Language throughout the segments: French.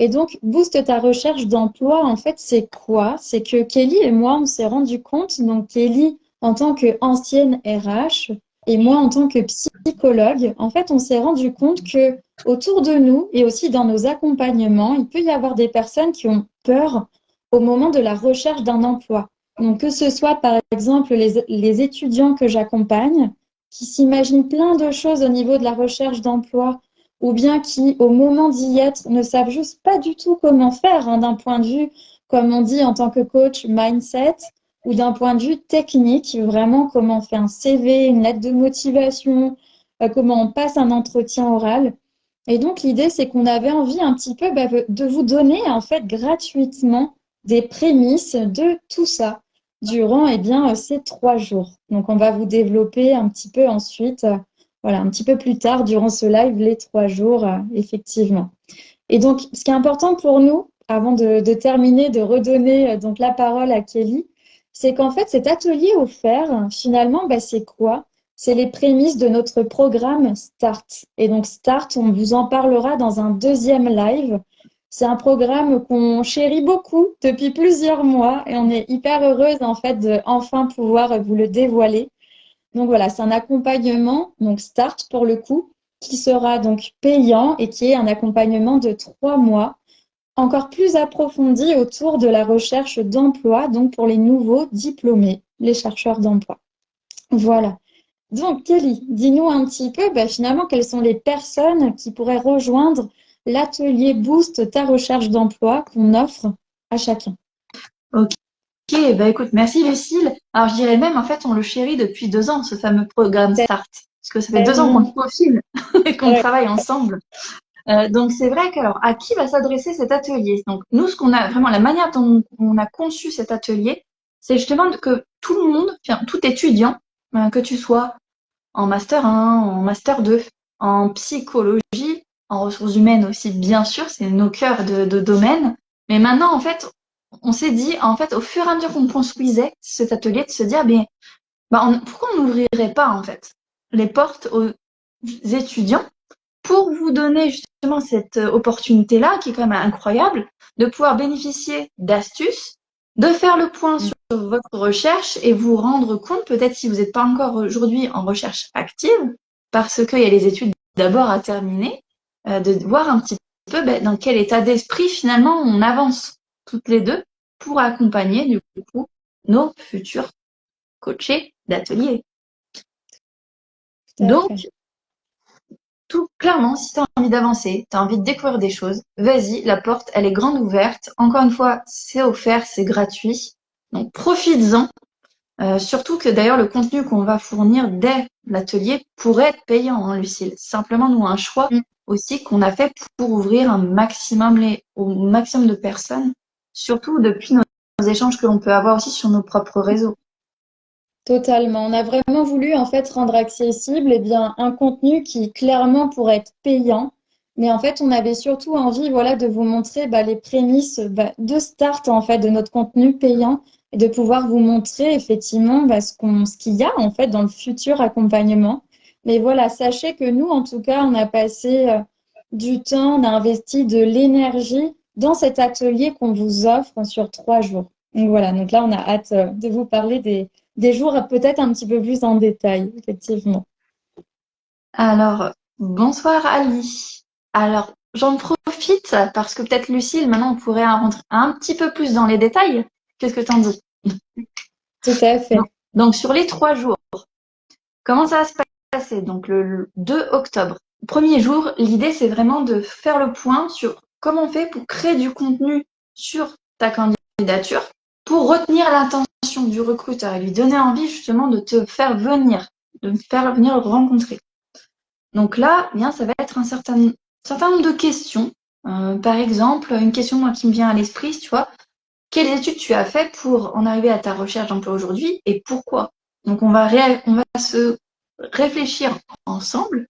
Et donc, booste ta recherche d'emploi, en fait, c'est quoi? C'est que Kelly et moi, on s'est rendu compte, donc Kelly en tant qu'ancienne RH et moi en tant que psychologue, en fait, on s'est rendu compte que autour de nous et aussi dans nos accompagnements, il peut y avoir des personnes qui ont peur au moment de la recherche d'un emploi. Donc, que ce soit par exemple les étudiants que j'accompagne, qui s'imaginent plein de choses au niveau de la recherche d'emploi, ou bien qui, au moment d'y être, ne savent juste pas du tout comment faire, hein, d'un point de vue, comme on dit en tant que coach, mindset, ou d'un point de vue technique, vraiment comment on fait un CV, une lettre de motivation, comment on passe un entretien oral. Et donc, l'idée, c'est qu'on avait envie un petit peu de vous donner, en fait, gratuitement des prémices de tout ça durant, eh bien, ces 3 jours. Donc, on va vous développer un petit peu ensuite, voilà, un petit peu plus tard, durant ce live, les 3 jours, effectivement. Et donc, ce qui est important pour nous, avant de terminer, de redonner donc la parole à Kelly, c'est qu'en fait, cet atelier offert, finalement, c'est quoi? C'est les prémices de notre programme Start. Et donc, Start, on vous en parlera dans un deuxième live. C'est un programme qu'on chérit beaucoup depuis plusieurs mois et on est hyper heureuse, en fait, de enfin pouvoir vous le dévoiler. Donc voilà, c'est un accompagnement, donc Start pour le coup, qui sera donc payant et qui est un accompagnement de 3 mois, encore plus approfondi autour de la recherche d'emploi, donc pour les nouveaux diplômés, les chercheurs d'emploi. Voilà. Donc Kelly, dis-nous un petit peu finalement quelles sont les personnes qui pourraient rejoindre l'atelier Boost ta recherche d'emploi qu'on offre à chacun. Ok, bah écoute, merci Lucille. Alors je dirais même, en fait, on le chérit depuis 2 ans, ce fameux programme Start. Parce que ça fait 2 ans qu'on se peaufine et qu'on Ouais. travaille ensemble. Donc c'est vrai qu'alors, à qui va s'adresser cet atelier? Donc nous, ce qu'on a vraiment, la manière dont on a conçu cet atelier, c'est justement que tout le monde, enfin, tout étudiant, que tu sois en master 1, en master 2, en psychologie, en ressources humaines aussi, bien sûr, c'est nos cœurs de domaine. Mais maintenant, en fait, on s'est dit, en fait, au fur et à mesure qu'on construisait cet atelier, de se dire, pourquoi on n'ouvrirait pas, en fait, les portes aux étudiants pour vous donner justement cette opportunité-là, qui est quand même incroyable, de pouvoir bénéficier d'astuces, de faire le point sur votre recherche et vous rendre compte, peut-être si vous n'êtes pas encore aujourd'hui en recherche active, parce qu'il y a les études d'abord à terminer, de voir un petit peu dans quel état d'esprit finalement on avance toutes les deux pour accompagner du coup nos futurs coachés d'atelier. Tout à Donc, fait. tout clairement, si tu as envie d'avancer, tu as envie de découvrir des choses, vas-y, la porte, elle est grande ouverte. Encore une fois, c'est offert, c'est gratuit. Donc, profites-en. Surtout que d'ailleurs, le contenu qu'on va fournir dès l'atelier pourrait être payant, hein, Lucille. Simplement, nous, un choix Mm. aussi qu'on a fait pour ouvrir au maximum de personnes, surtout depuis nos échanges que l'on peut avoir aussi sur nos propres réseaux. Totalement. On a vraiment voulu en fait rendre accessible un contenu qui clairement pourrait être payant, mais en fait on avait surtout envie voilà de vous montrer les prémices de start en fait de notre contenu payant et de pouvoir vous montrer effectivement ce qu'il y a en fait dans le futur accompagnement. Mais voilà, sachez que nous en tout cas on a passé du temps, on a investi de l'énergie dans cet atelier qu'on vous offre sur 3 jours. Donc voilà, donc là on a hâte de vous parler des jours peut-être un petit peu plus en détail, effectivement. Alors, bonsoir Ali. Alors, j'en profite parce que peut-être Lucille, maintenant on pourrait rentrer un petit peu plus dans les détails. Qu'est-ce que t'en dis? Tout à Donc, fait. donc, sur les 3 jours, comment ça va se passer? Donc le 2 octobre. Premier jour, l'idée c'est vraiment de faire le point sur comment on fait pour créer du contenu sur ta candidature pour retenir l'attention du recruteur et lui donner envie justement de te faire venir, de me faire venir le rencontrer. Donc là, ça va être un certain nombre de questions. Par exemple, une question moi qui me vient à l'esprit, tu vois, quelles études tu as fait pour en arriver à ta recherche d'emploi aujourd'hui et pourquoi? Donc on va se réfléchir ensemble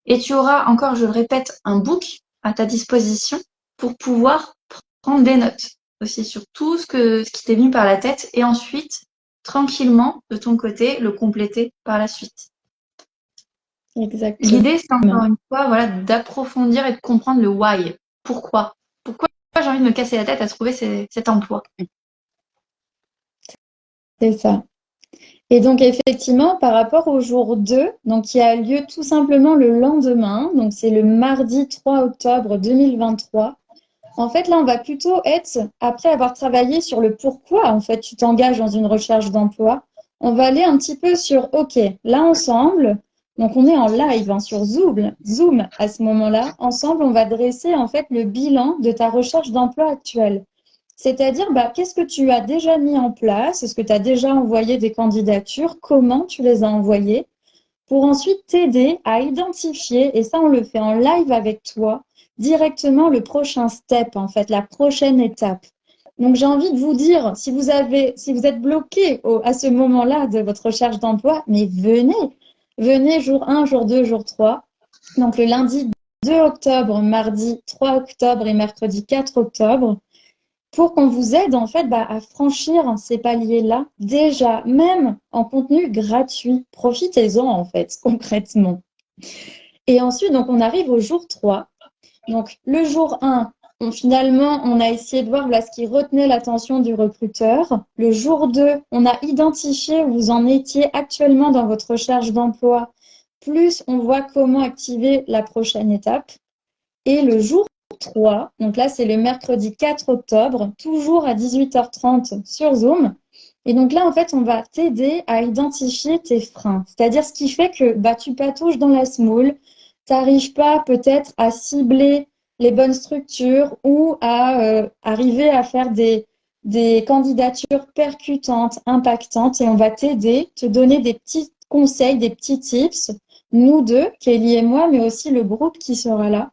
et tu auras encore, je le répète, un book à ta disposition pour pouvoir prendre des notes aussi sur tout ce qui t'est venu par la tête et ensuite, tranquillement, de ton côté, le compléter par la suite. Exactement. L'idée, c'est encore une fois, voilà, d'approfondir et de comprendre le why. Pourquoi? Pourquoi envie de me casser la tête à trouver cet emploi. C'est ça. Et donc, effectivement, par rapport au jour 2, donc, qui a lieu tout simplement le lendemain, donc c'est le mardi 3 octobre 2023. En fait, là, on va plutôt être, après avoir travaillé sur le pourquoi, en fait, tu t'engages dans une recherche d'emploi, on va aller un petit peu sur, OK, là, ensemble, donc on est en live hein, sur Zoom à ce moment-là, ensemble, on va dresser, en fait, le bilan de ta recherche d'emploi actuelle. C'est-à-dire, bah, qu'est-ce que tu as déjà mis en place? Est-ce que tu as déjà envoyé des candidatures? Comment tu les as envoyées? Pour ensuite t'aider à identifier, et ça on le fait en live avec toi, directement le prochain step, en fait, la prochaine étape. Donc j'ai envie de vous dire, si vous êtes bloqué à ce moment-là de votre recherche d'emploi, mais venez jour 1, jour 2, jour 3. Donc le lundi 2 octobre, mardi 3 octobre et mercredi 4 octobre pour qu'on vous aide en fait bah, à franchir ces paliers-là déjà, même en contenu gratuit. Profitez-en en fait, concrètement. Et ensuite, donc on arrive au jour 3. Donc le jour 1, finalement, on a essayé de voir voilà, ce qui retenait l'attention du recruteur. Le jour 2, on a identifié où vous en étiez actuellement dans votre recherche d'emploi. Plus on voit comment activer la prochaine étape. Et le jour 3, donc là c'est le mercredi 4 octobre, toujours à 18h30 sur Zoom. Et donc là, en fait, on va t'aider à identifier tes freins. C'est-à-dire ce qui fait que bah, tu patauges dans la semoule, tu n'arrives pas peut-être à cibler les bonnes structures ou à arriver à faire des candidatures percutantes, impactantes. Et on va t'aider, te donner des petits conseils, des petits tips, nous deux, Kelly et moi, mais aussi le groupe qui sera là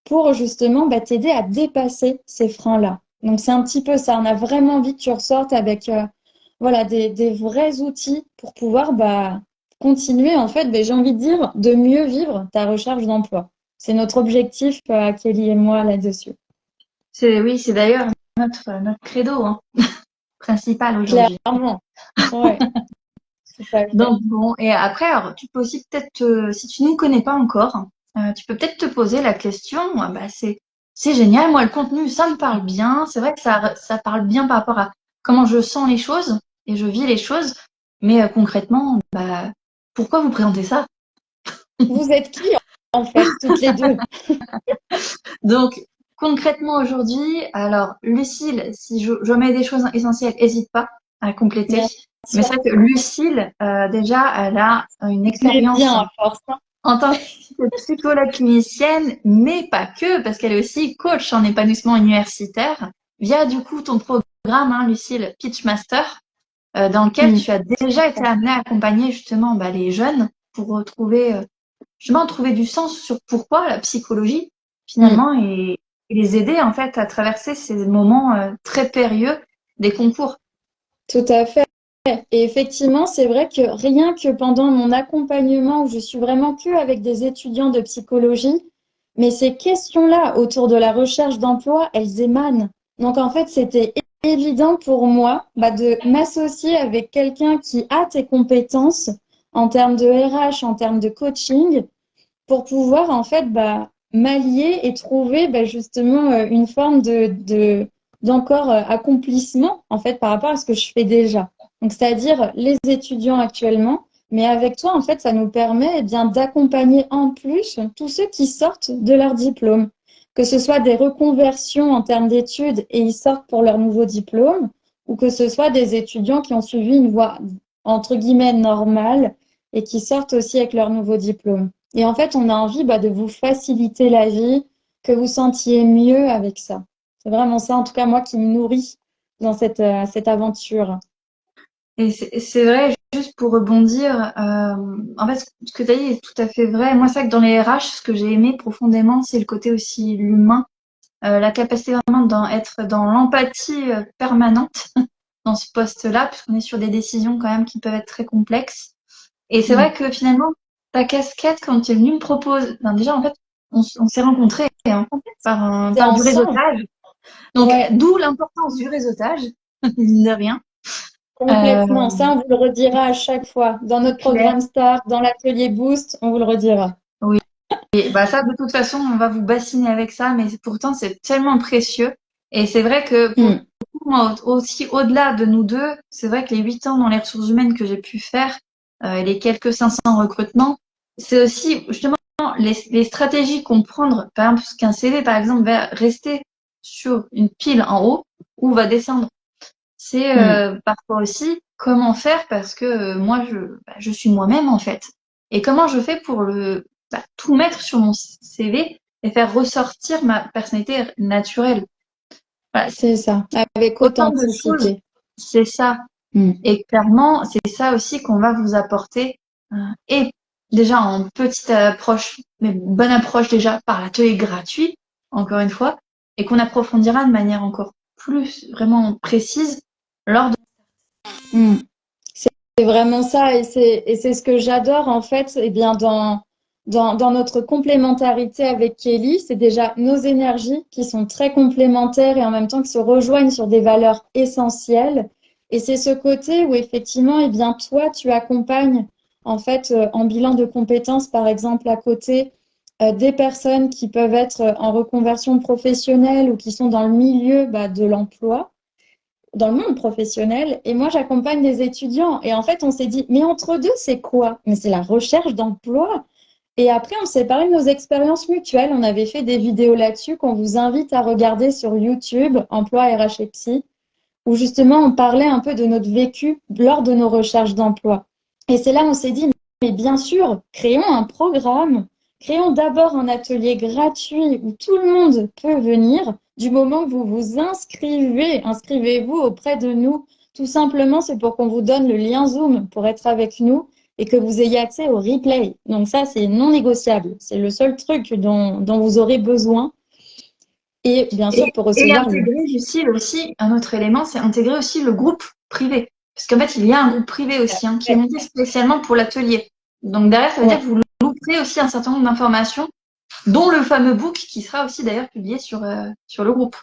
pour justement bah, t'aider à dépasser ces freins-là. Donc c'est un petit peu ça. On a vraiment envie que tu ressortes avec voilà, des vrais outils pour pouvoir bah, continuer, en fait, bah, j'ai envie de dire, de mieux vivre ta recherche d'emploi. C'est notre objectif, Kelly et moi, là-dessus. Oui, c'est d'ailleurs notre credo hein, principal aujourd'hui. Clairement. Ouais, tout à fait. Donc bon, et après, alors, tu peux aussi peut-être, si tu ne nous connais pas encore, tu peux peut-être te poser la question, bah, c'est génial, moi le contenu, ça me parle bien, c'est vrai que ça parle bien par rapport à comment je sens les choses et je vis les choses, mais concrètement, bah, pourquoi vous présentez ça? Vous êtes qui, en fait, toutes les deux? Donc concrètement aujourd'hui, alors Lucille, si je mets des choses essentielles, n'hésite pas à compléter. Bien Mais sûr. c'est vrai que Lucille, déjà, elle a une Mais expérience bien, à force. Hein. en tant que psychologue clinicienne, mais pas que, parce qu'elle est aussi coach en épanouissement universitaire, via du coup ton programme, hein, Lucille Pitchmaster, dans lequel tu as déjà été amenée à accompagner justement bah, les jeunes pour retrouver, justement trouver du sens sur pourquoi la psychologie finalement et les aider en fait à traverser ces moments très périlleux des concours. Tout à fait. Et effectivement, c'est vrai que rien que pendant mon accompagnement, où je suis vraiment que avec des étudiants de psychologie, mais ces questions-là autour de la recherche d'emploi, elles émanent. Donc en fait, c'était évident pour moi bah, de m'associer avec quelqu'un qui a tes compétences en termes de RH, en termes de coaching, pour pouvoir en fait bah, m'allier et trouver bah, justement une forme d'encore accomplissement en fait par rapport à ce que je fais déjà. Donc c'est-à-dire les étudiants actuellement, mais avec toi en fait ça nous permet eh bien d'accompagner en plus tous ceux qui sortent de leur diplôme, que ce soit des reconversions en termes d'études et ils sortent pour leur nouveau diplôme, ou que ce soit des étudiants qui ont suivi une voie entre guillemets normale et qui sortent aussi avec leur nouveau diplôme. Et en fait, on a envie bah, de vous faciliter la vie, que vous sentiez mieux avec ça. C'est vraiment ça, en tout cas, moi, qui me nourrit dans cette aventure. Et c'est vrai, juste pour rebondir, en fait, ce que tu as dit est tout à fait vrai. Moi, c'est vrai que dans les RH, ce que j'ai aimé profondément, c'est le côté aussi l'humain, la capacité vraiment d'être dans l'empathie permanente dans ce poste-là, puisqu'on est sur des décisions quand même qui peuvent être très complexes. Et c'est vrai que finalement, ta casquette, quand tu es venu me proposer, ben déjà, en fait, on s'est rencontrés hein, C'est par du ensemble. réseautage. Donc, Ouais, d'où l'importance du réseautage, mine de rien. complètement. Ça, on vous le redira à chaque fois. Dans C'est notre clair. programme Star, dans l'atelier Boost, on vous le redira. Oui. Et bah ça, de toute façon, on va vous bassiner avec ça, mais pourtant, c'est tellement précieux. Et c'est vrai que pour Mm. moi, aussi au-delà de nous deux, c'est vrai que les 8 ans dans les ressources humaines que j'ai pu faire, et les quelques 500 recrutements, c'est aussi justement les stratégies qu'on prend. Par exemple, parce qu'un CV, par exemple, va rester sur une pile en haut ou va descendre. C'est Mm. parfois aussi comment faire parce que moi, je suis moi-même en fait. Et comment je fais pour tout mettre sur mon CV et faire ressortir ma personnalité naturelle. Voilà, C'est ça, avec autant de choses, authenticité. c'est ça. Mm. Et clairement, c'est ça aussi qu'on va vous apporter. Et déjà en petite approche, mais bonne approche déjà par l'atelier gratuit, encore une fois, et qu'on approfondira de manière encore plus vraiment précise lors de... Mm. C'est vraiment ça, et c'est ce que j'adore en fait, eh bien dans notre complémentarité avec Kelly, c'est déjà nos énergies qui sont très complémentaires et en même temps qui se rejoignent sur des valeurs essentielles. Et c'est ce côté où effectivement, eh bien toi, tu accompagnes en fait en bilan de compétences, par exemple, à côté des personnes qui peuvent être en reconversion professionnelle ou qui sont dans le milieu de l'emploi dans le monde professionnel et moi j'accompagne des étudiants et en fait on s'est dit mais entre deux c'est quoi? Mais c'est la recherche d'emploi et après on s'est parlé de nos expériences mutuelles, on avait fait des vidéos là-dessus qu'on vous invite à regarder sur YouTube, Emploi RH et Psy, où justement on parlait un peu de notre vécu lors de nos recherches d'emploi. Et c'est là où on s'est dit, mais bien sûr, créons un programme, créons d'abord un atelier gratuit où tout le monde peut venir. Du moment que vous vous inscrivez, inscrivez-vous auprès de nous. Tout simplement, c'est pour qu'on vous donne le lien Zoom pour être avec nous et que vous ayez accès au replay. Donc ça, c'est non négociable. C'est le seul truc dont vous aurez besoin. Et bien sûr, pour Et recevoir le... intégrer, Lucille, aussi, un autre élément, c'est intégrer aussi le groupe privé. Parce qu'en fait, il y a un groupe privé aussi qui est monté spécialement pour l'atelier. Donc derrière, ça veut dire Ouais. que vous louperez aussi un certain nombre d'informations, dont le fameux book qui sera aussi d'ailleurs publié sur le groupe.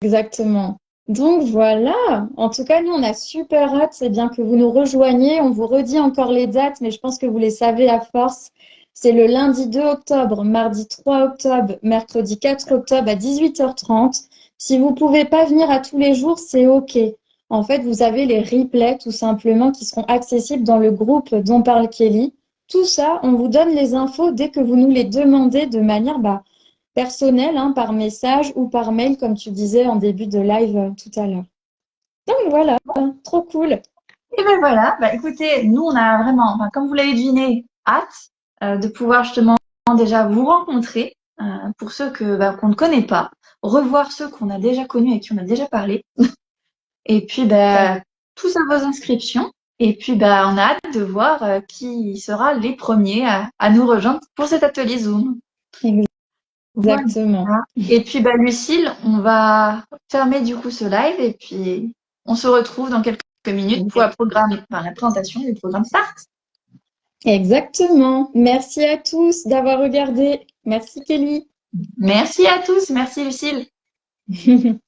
Exactement. Donc voilà, en tout cas, nous, on a super hâte, c'est bien que vous nous rejoigniez. On vous redit encore les dates, mais je pense que vous les savez à force. C'est le lundi 2 octobre, mardi 3 octobre, mercredi 4 octobre à 18h30. Si vous pouvez pas venir à tous les jours, c'est OK. En fait, vous avez les replays tout simplement qui seront accessibles dans le groupe dont parle Kelly. Tout ça, on vous donne les infos dès que vous nous les demandez de manière personnel, hein, par message ou par mail, comme tu disais en début de live tout à l'heure. Donc voilà, trop cool. Et ben voilà, écoutez, nous on a vraiment, comme vous l'avez deviné, hâte de pouvoir justement déjà vous rencontrer pour ceux qu'on ne connaît pas, revoir ceux qu'on a déjà connus et qui on a déjà parlé, et puis tous à vos inscriptions. Et puis on a hâte de voir qui sera les premiers à nous rejoindre pour cet atelier Zoom. Voilà. Exactement. Et puis Lucille, on va fermer du coup ce live et puis on se retrouve dans quelques minutes pour la présentation du programme Start. Exactement. Merci à tous d'avoir regardé. Merci Kelly. Merci à tous, merci Lucille.